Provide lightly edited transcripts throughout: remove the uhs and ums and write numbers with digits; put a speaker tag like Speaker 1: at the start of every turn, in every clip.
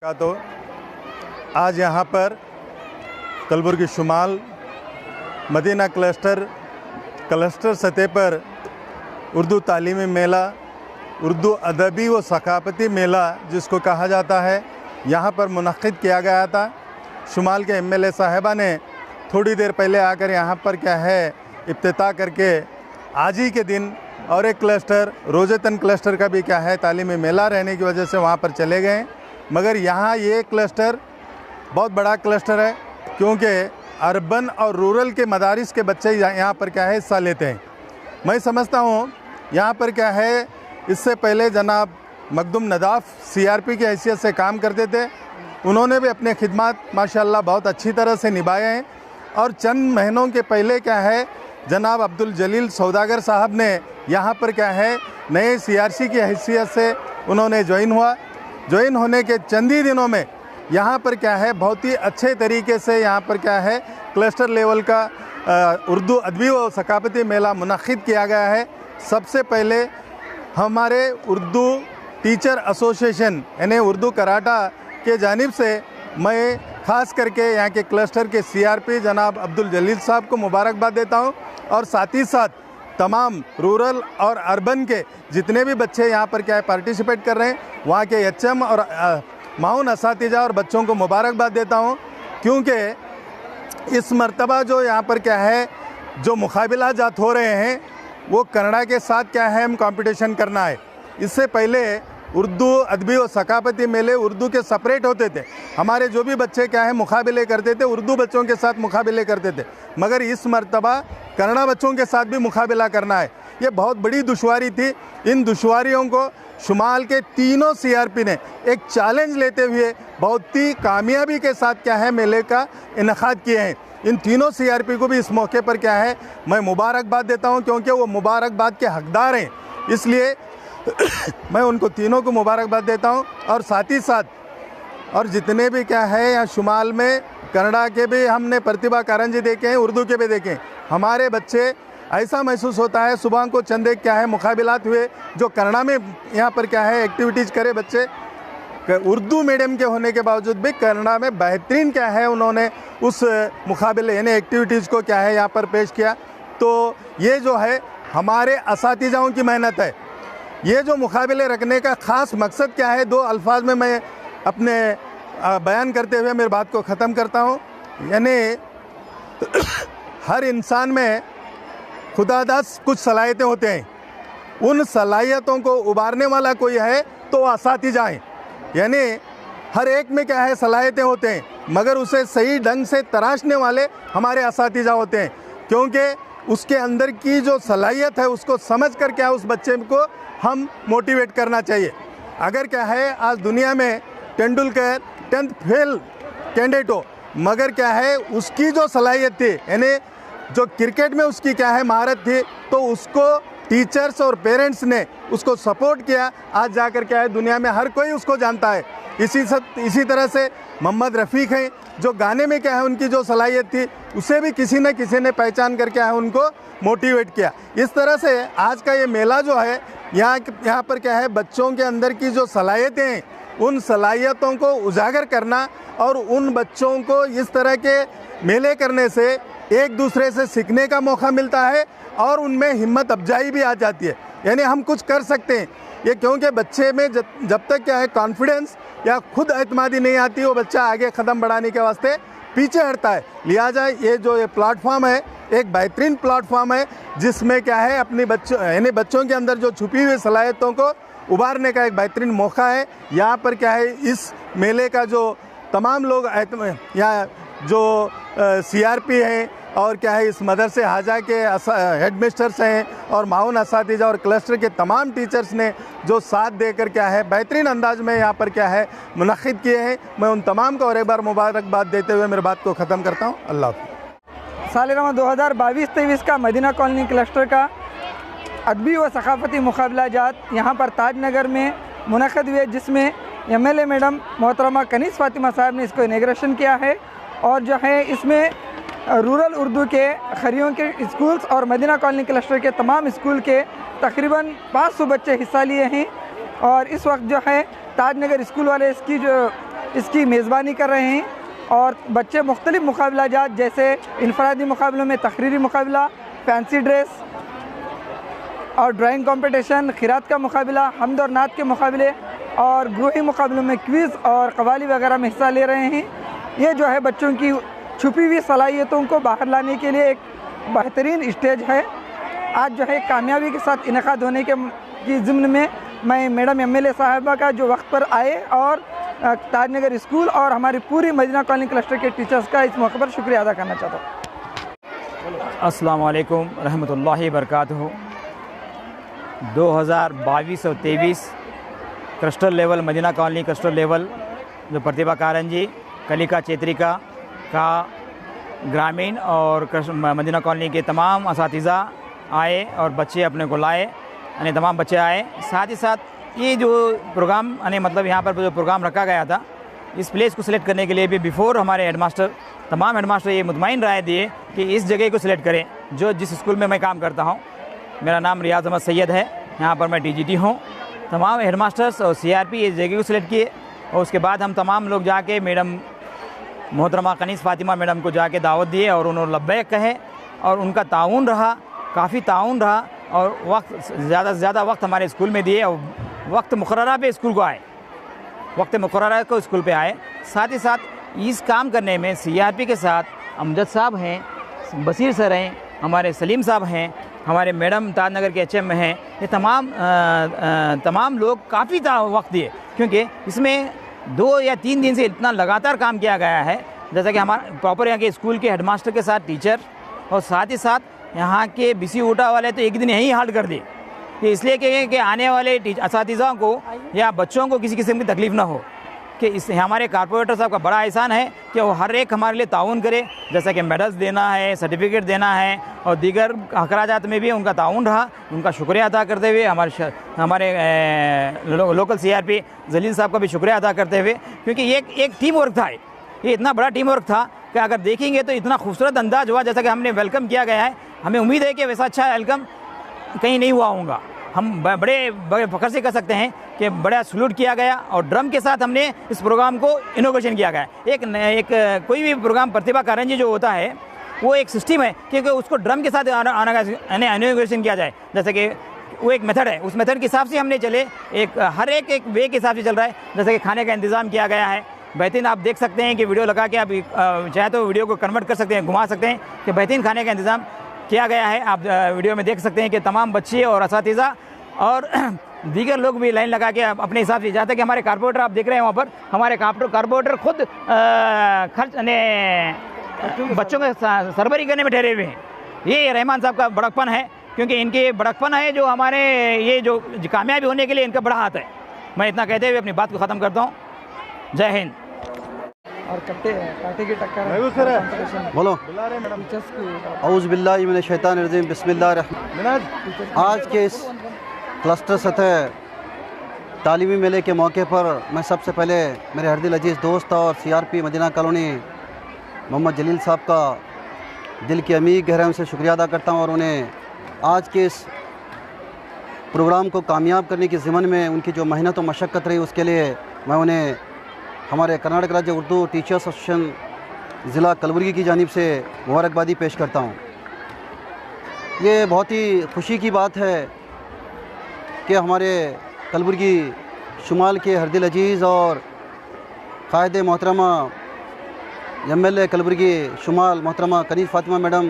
Speaker 1: तो आज यहाँ पर कलबुर्गी शुमाल मदीना क्लस्टर सतह पर उर्दू तालीमी मेला, उर्दू अदबी व सकाफती मेला जिसको कहा जाता है, यहाँ पर मुनक़्क़िद किया गया था। शुमाल के एमएलए साहिबा ने थोड़ी देर पहले आकर यहाँ पर इफ्तिताह करके आज ही के दिन और एक क्लस्टर रोज़तन क्लस्टर का भी तालीमी मेला रहने की वजह से वहाँ पर चले गए। मगर यहाँ ये क्लस्टर बहुत बड़ा क्लस्टर है, क्योंकि अर्बन और रूरल के मदारिस के बच्चे यहाँ पर हिस्सा लेते हैं। मैं समझता हूँ यहाँ पर इससे पहले जनाब मखदूम नदाफ़ सीआरपी की हैसियत से काम करते थे। उन्होंने भी अपने खिदमात माशाल्लाह बहुत अच्छी तरह से निभाए हैं। और चंद महीनों के पहले जनाब अब्दुल जलील सौदागर साहब ने यहाँ पर नए सीआरसी की हैसियत से उन्होंने ज्वाइन होने के चंद ही दिनों में यहाँ पर बहुत ही अच्छे तरीके से यहाँ पर क्लस्टर लेवल का उर्दू अदबी व सकाफती मेला मुनक़्क़िद किया गया है। सबसे पहले हमारे उर्दू टीचर एसोसिएशन यानी उर्दू कराटा के जानिब से मैं ख़ास करके यहाँ के क्लस्टर के सीआरपी जनाब अब्दुल जलील साहब को मुबारकबाद देता हूँ, और साथ ही साथ तमाम रूरल और अर्बन के जितने भी बच्चे यहाँ पर पार्टिसिपेट कर रहे हैं, वहाँ के एचएम और माउन असातिज़ा और बच्चों को मुबारकबाद देता हूँ। क्योंकि इस मर्तबा जो यहाँ पर जो मुकाबला जात हो रहे हैं वो कन्नड़ा के साथ हम कंपटीशन करना है। इससे पहले उर्दू अदबी और सकाफती मेले उर्दू के सेपरेट होते थे। हमारे जो भी बच्चे मुकाबले करते थे उर्दू बच्चों के साथ मुकाबले करते थे, मगर इस मर्तबा कन्नड़ा बच्चों के साथ भी मुकाबला करना है। ये बहुत बड़ी दुश्वारी थी। इन दुश्वारियों को शुमाल के तीनों सीआरपी ने एक चैलेंज लेते हुए बहुत ही कामयाबी के साथ मेले का इनेकाद किए हैं। इन तीनों सीआरपी को भी इस मौके पर मैं मुबारकबाद देता हूं, क्योंकि वो मुबारकबाद के हकदार हैं। इसलिए मैं उनको तीनों को मुबारकबाद देता हूं। और साथ ही साथ और जितने भी यहाँ शुमाल में कन्नड़ा के भी हमने प्रतिभा कारंजी देखे हैं, उर्दू के भी देखे हैं। हमारे बच्चे ऐसा महसूस होता है, सुबह को चंद एक मुकाबलात हुए जो कन्नड़ा में यहाँ पर एक्टिविटीज़ करे बच्चे, उर्दू मीडियम के होने के बावजूद भी कन्नड़ा में बेहतरीन उन्होंने उस मुकाबले यानी एक्टिविटीज़ को यहाँ पर पेश किया। तो ये जो है हमारे असातिज़ाओं की मेहनत है। ये जो मुकाबले रखने का ख़ास मकसद है, दो अल्फाज में मैं अपने बयान करते हुए मेरी बात को ख़त्म करता हूँ। यानी हर इंसान में खुदादास कुछ सलाहियतें होते हैं, उन सलाहियतों को उभारने वाला कोई है तो वो असातिज़ा हैं। यानी हर एक में सलाहियतें होते हैं, मगर उसे सही ढंग से तराशने वाले हमारे असातिज़ा होते हैं। क्योंकि उसके अंदर की जो सलाहियत है उसको समझ कर उस बच्चे को हम मोटिवेट करना चाहिए। अगर आज दुनिया में तेंदुलकर 10th फेल कैंडिडेट हो, मगर उसकी जो सलाहियत थी यानी जो क्रिकेट में उसकी महारत थी, तो उसको टीचर्स और पेरेंट्स ने उसको सपोर्ट किया। आज जाकर दुनिया में हर कोई उसको जानता है। इसी तरह से मोहम्मद रफ़ीक हैं, जो गाने में उनकी जो सलाहियत थी उसे भी किसी न किसी ने पहचान करके उनको मोटिवेट किया। इस तरह से आज का ये मेला जो है यहाँ पर बच्चों के अंदर की जो सलाहियतें हैं उन सलाहियतों को उजागर करना, और उन बच्चों को इस तरह के मेले करने से एक दूसरे से सीखने का मौका मिलता है और उनमें हिम्मत अफजाई भी आ जाती है। यानी हम कुछ कर सकते हैं ये, क्योंकि बच्चे में जब तक कॉन्फिडेंस या खुद एतमादी नहीं आती, वो बच्चा आगे कदम बढ़ाने के वास्ते पीछे हटता है। लिहाजा ये जो प्लेटफॉर्म है एक बेहतरीन प्लेटफॉर्म है, जिसमें अपनी बच्चों के अंदर जो छुपी हुई सलाहियतों को उभारने का एक बेहतरीन मौका है। यहाँ पर इस मेले का जो तमाम लोग यहाँ जो सीआरपी हैं और इस मदरसे हाजा के हेडमिस्टर्स हैं और माउन असातिज़ा और क्लस्टर के तमाम टीचर्स ने जो साथ देकर बेहतरीन अंदाज में यहाँ पर मुनक़्क़िद किए हैं, मैं उन तमाम को और एक बार मुबारकबाद देते हुए मेरी बात को ख़त्म करता हूँ। अल्लाह हाफ़िज़।
Speaker 2: सालिनमा 2022-23 का मदीना कॉलोनी क्लस्टर का अदबी व सकाफती मुकाबला जात यहाँ पर ताजनगर में मुनक़्क़िद हुए, जिसमें एमएलए मैडम मोहतरमा कनीज़ फ़ातिमा साहब ने इसको इनॉग्रेशन किया है। और जो है इसमें रूरल उर्दू के खरियों के स्कूल्स और मदीना कॉलोनी क्लस्टर के तमाम स्कूल के तकरीबन 500 बच्चे हिस्सा लिए हैं। और इस वक्त जो है ताजनगर स्कूल वाले इसकी जो इसकी मेज़बानी कर रहे हैं और बच्चे मुख्तलिफ मुकाबला जात जैसे इनफरादी मुकाबलों में तकरीरी मुकाबला, फैंसी ड्रेस और ड्राइंग कंपटीशन, खिरात का मुकाबला, हमद और नात के मुकाबले और ग्रोही मुकाबलों में क्विज़ और कवाली वगैरह में हिस्सा ले रहे हैं। ये जो है बच्चों की छुपी हुई सलाहियतों को बाहर लाने के लिए एक बेहतरीन स्टेज है। आज जो है कामयाबी के साथ इनेकाद होने की ज़िम्न में मैं मैडम एमएलए साहिबा का जो वक्त पर आए और ताजनगर स्कूल और हमारी पूरी मदीना कॉलोनी क्लस्टर के टीचर्स का इस मौके पर शुक्रिया अदा करना चाहता हूँ।
Speaker 3: अस्सलाम वालेकुम रहमतुल्लाहि बरकातुहू। 2022 और 23 cluster level Madina colony cluster level जो प्रतिभा कारंजी, कलिका चेत्रिका का ग्रामीण और मदीना कॉलोनी के तमाम असातिज़ा आए और बच्चे अपने को लाए, यानी तमाम बच्चे आए। साथ ही साथ ये जो प्रोग्राम यानी मतलब यहाँ पर जो प्रोग्राम रखा गया था, इस प्लेस को सिलेक्ट करने के लिए भी बिफ़ोर हमारे हेडमास्टर, तमाम हेडमास्टर ये मुतमईन राय दिए कि इस जगह को सिलेक्ट करें जो जिस स्कूल में मैं काम करता हूँ। मेरा नाम रियाज अहमद सैयद है, यहाँ पर मैं DGT हूँ। तमाम हेडमास्टर्स और CRP इस जगह को सिलेक्ट किए और उसके बाद हम तमाम लोग जाके मैडम मोहतरमा कनीस फ़ातिमा मैडम को जाके दावत दिए और उन्होंने लब्बैक कहे और उनका ताउन रहा, काफ़ी ताउन रहा और वक्त ज़्यादा से ज़्यादा वक्त हमारे स्कूल में दिए और वक्त मुकर्ररा पे स्कूल को आए, वक्त मुकर्ररा को स्कूल पे आए। साथ ही साथ इस काम करने में CRP के साथ अमजद साहब हैं, बसीर सर हैं, हमारे सलीम साहब हैं, हमारे मैडम ताजनगर के HM हैं, ये तमाम लोग काफ़ी वक्त दिए क्योंकि इसमें 2 या 3 दिन से इतना लगातार काम किया गया है। जैसा कि हमारा प्रॉपर यहाँ के स्कूल के हेडमास्टर के साथ टीचर और साथ ही साथ यहाँ के BC ऊटा वाले तो एक दिन यहीं हाल्ट कर दिए कि इसलिए कि आने वाले असातिज़ा को या बच्चों को किसी किस्म की तकलीफ़ ना हो। कि इस हमारे कारपोरेटर साहब का बड़ा एहसान है कि वो हर एक हमारे लिए ताउन करे, जैसा कि मेडल्स देना है, सर्टिफिकेट देना है और दीगर अखराजात में भी उनका ताउन रहा। उनका शुक्रिया अदा करते हुए हमारे लोकल CRP जलील साहब का भी शुक्रिया अदा करते हुए, क्योंकि ये एक टीम वर्क था, ये इतना बड़ा टीम वर्क था कि अगर देखेंगे तो इतना खूबसूरत अंदाज हुआ जैसा कि हमने वेलकम किया गया है। हमें उम्मीद है कि वैसा अच्छा वेलकम कहीं नहीं हुआ होगा। हम बड़े फ़ख्र से कह सकते हैं कि बड़ा सलूट किया गया और ड्रम के साथ हमने इस प्रोग्राम को इनोवेशन किया गया। एक कोई भी प्रोग्राम प्रतिभा कारंजी जो होता है वो एक सिस्टम है क्योंकि उसको ड्रम के साथ इनोवेशन किया जाए। जैसे कि वो एक मेथड है, उस मेथड के हिसाब से हमने चले, हर एक वे के हिसाब से चल रहा है। जैसे कि खाने का इंतज़ाम किया गया है बेहतरीन, आप देख सकते हैं कि वीडियो लगा के आप चाहे तो वीडियो को कन्वर्ट कर सकते हैं, घुमा सकते हैं कि बेहतरीन खाने का इंतज़ाम किया गया है। आप वीडियो में देख सकते हैं कि तमाम बच्चे और असातिज़ा और दीगर लोग भी लाइन लगा के अपने हिसाब से जाते हैं कि हमारे कारपोरेटर आप देख रहे हैं वहाँ पर, हमारे कारपोरेटर खुद खर्च बच्चों के सरबरी करने में ठहरे हुए हैं। ये रहमान साहब का बड़कपन है, क्योंकि इनके बड़कपन है जो हमारे ये जो कामयाबी होने के लिए इनका बड़ा हाथ है। मैं इतना कहते हुए अपनी बात को ख़त्म करता हूँ। जय हिंद।
Speaker 2: और काटे की टक्कर
Speaker 4: बोलो। औज़ बिल्लाहि मिनश शैतानिर रजीम, बिस्मिल्लाहिर रहमानिर। आज के इस क्लस्टर सतह तालीमी मेले के मौके पर मैं सबसे पहले मेरे हरदिल अजीज़ दोस्त और CRP मदीना कॉलोनी मोहम्मद जलील साहब का दिल की अमीर गहराई से शुक्रिया अदा करता हूँ और उन्हें आज के इस प्रोग्राम को कामयाब करने की ज़िम्मन में उनकी जो मेहनत और मशक्क़त रही उसके लिए मैं उन्हें हमारे कर्नाटक राज्य उर्दू टीचर्स एसोसिएशन ज़िला कलबुर्गी की जानिब से मुबारकबादी पेश करता हूँ। ये बहुत ही खुशी की बात है कि हमारे कलबुर्गी शुमाल के हरदिल अजीज़ और क़ायदे मोहतरमा MLA कलबुर्गी शुमाल मोहतरमा कनीस फ़ातिमा मैडम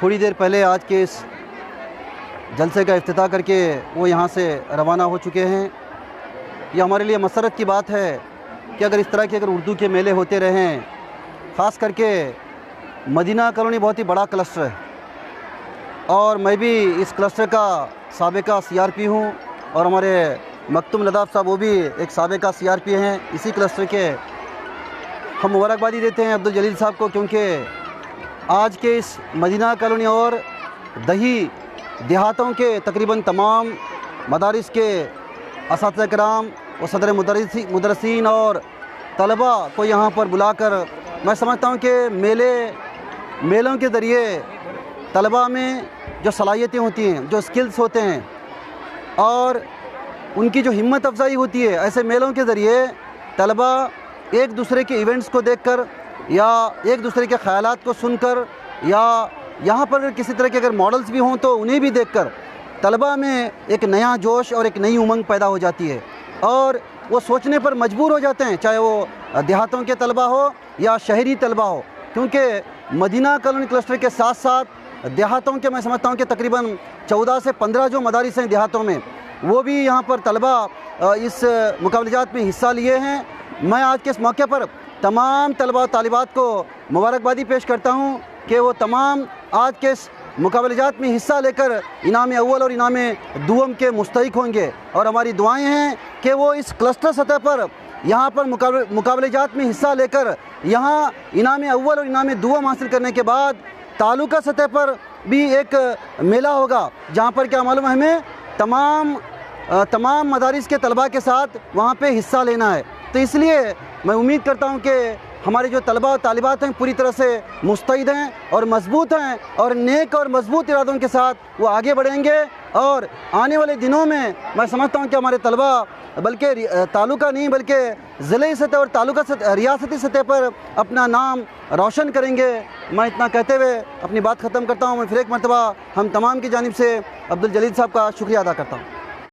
Speaker 4: थोड़ी देर पहले आज के इस जलसे का इफ्तिताह करके वो यहाँ से रवाना हो चुके हैं। ये हमारे लिए मसरत की बात है कि अगर इस तरह के उर्दू के मेले होते रहें, ख़ास करके मदीना कॉलोनी बहुत ही बड़ा क्लस्टर है और मैं भी इस क्लस्टर का साबिका CRP हूँ और हमारे मकतुम लदाफ़ साहब वो भी एक साबिका CRP हैं इसी क्लस्टर के। हम मुबारकबादी देते हैं अब्दुल जलील साहब को, क्योंकि आज के इस मदीना कॉलोनी और दही देहातों के तकरीबन तमाम मदारिस के असातिज़ा कराम और सदर मुदरसीन और तलबा को यहाँ पर बुलाकर मैं समझता हूँ कि मेलों के ज़रिए तलबा में जो सलाहियतें होती हैं, जो स्किल्स होते हैं और उनकी जो हिम्मत अफजाई होती है, ऐसे मेलों के ज़रिए तलबा एक दूसरे के इवेंट्स को देखकर या एक दूसरे के ख़यालात को सुनकर या यहाँ पर अगर किसी तरह के अगर मॉडल्स भी हों तो उन्हें भी देखकर तलबा में एक नया जोश और एक नई उमंग पैदा हो जाती है और वो सोचने पर मजबूर हो जाते हैं, चाहे वो देहातों के तलबा हो या शहरी तलबा हो, क्योंकि मदीना कॉलोनी क्लस्टर के साथ साथ देहातों के मैं समझता हूँ कि तकरीबन 14 से 15 जो मदारिस हैं देहातों में, वो भी यहाँ पर तलबा इस मुकाबलेजात में हिस्सा लिए हैं। मैं आज के इस मौके पर तमाम तलबा और तालिबात को मुबारकबादी पेश करता हूँ कि वो तमाम आज के इस मुकाबलेजात में हिस्सा लेकर इनाम अव्वल और इनाम दुअम के मुस्तहिक होंगे और हमारी दुआएं हैं कि वो इस क्लस्टर सतह पर यहाँ पर मुकाबलेजात में हिस्सा लेकर यहाँ इनाम अव्वल और इनाम दुअम हासिल करने के बाद तालुका सतह पर भी एक मेला होगा जहाँ पर क्या मालूम हमें तमाम मदारिस के तलबा के साथ वहाँ पे हिस्सा लेना है। तो इसलिए मैं उम्मीद करता हूँ कि हमारे जो तलबा और तालिबात हैं पूरी तरह से मुस्तैद हैं और मजबूत हैं और नेक और मजबूत इरादों के साथ वो आगे बढ़ेंगे और आने वाले दिनों में मैं समझता हूँ कि हमारे तलबा बल्कि तालुका नहीं बल्कि ज़िले सतह और तालुका रियासती सतह पर अपना नाम रोशन करेंगे। मैं इतना कहते हुए अपनी बात ख़त्म करता हूँ। मैं फिर एक मरतबा हम तमाम की जानिब से अब्दुल जलील साहब का शुक्रिया अदा करता हूँ।